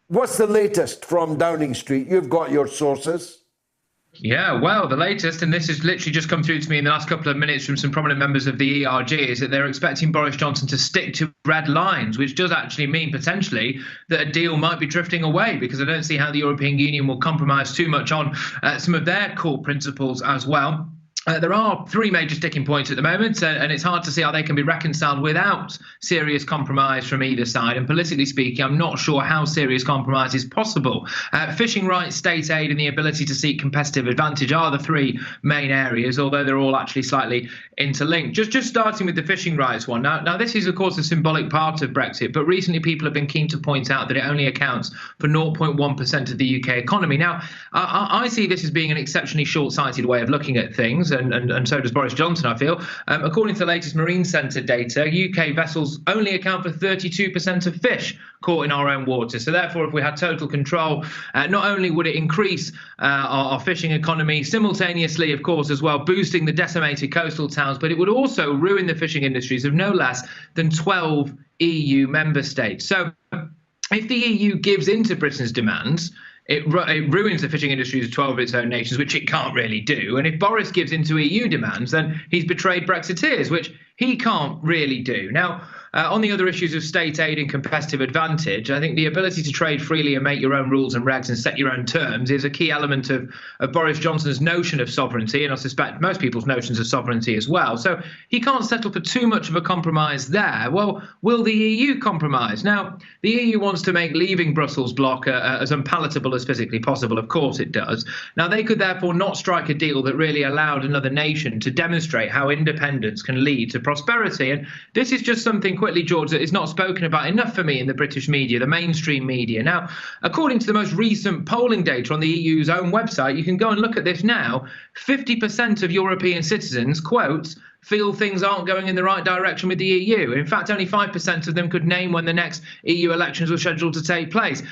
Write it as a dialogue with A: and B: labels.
A: What's the latest from Downing Street? You've got your sources.
B: Yeah, well, the latest, and this has literally just come through to me in the last couple of minutes from some prominent members of the ERG, is that they're expecting Boris Johnson to stick to red lines, which does actually mean potentially that a deal might be drifting away, because I don't see how the European Union will compromise too much on some of their core principles as well. There are three major sticking points at the moment, and it's hard to see how they can be reconciled without serious compromise from either side. And politically speaking, I'm not sure how serious compromise is possible. Fishing rights, state aid, and the ability to seek competitive advantage are the three main areas, although they're all actually slightly interlinked. Just starting with the fishing rights one. Now, this is, of course, a symbolic part of Brexit, but recently people have been keen to point out that it only accounts for 0.1% of the UK economy. Now, I see this as being an exceptionally short-sighted way of looking at things. And so does Boris Johnson, I feel. According to the latest Marine Centre data, UK vessels only account for 32% of fish caught in our own waters. So therefore, if we had total control, not only would it increase our fishing economy, simultaneously, of course, as well, boosting the decimated coastal towns, but it would also ruin the fishing industries of no less than 12 EU member states. So if the EU gives in to Britain's demands, it ruins the fishing industries of 12 of its own nations, which it can't really do. And if Boris gives in to EU demands, then he's betrayed Brexiteers, which he can't really do. Now, on the other issues of state aid and competitive advantage, I think the ability to trade freely and make your own rules and regs and set your own terms is a key element of Boris Johnson's notion of sovereignty, and I suspect most people's notions of sovereignty as well. So he can't settle for too much of a compromise there. Well, will the EU compromise? Now, the EU wants to make leaving Brussels bloc as unpalatable as physically possible. Of course it does. Now, they could therefore not strike a deal that really allowed another nation to demonstrate how independence can lead to prosperity. And this is just something quickly, George, that is not spoken about enough for me in the British media, the mainstream media. Now, according to the most recent polling data on the EU's own website, you can go and look at this now, 50% of European citizens, quote, feel things aren't going in the right direction with the EU. In fact, only 5% of them could name when the next EU elections were scheduled to take place.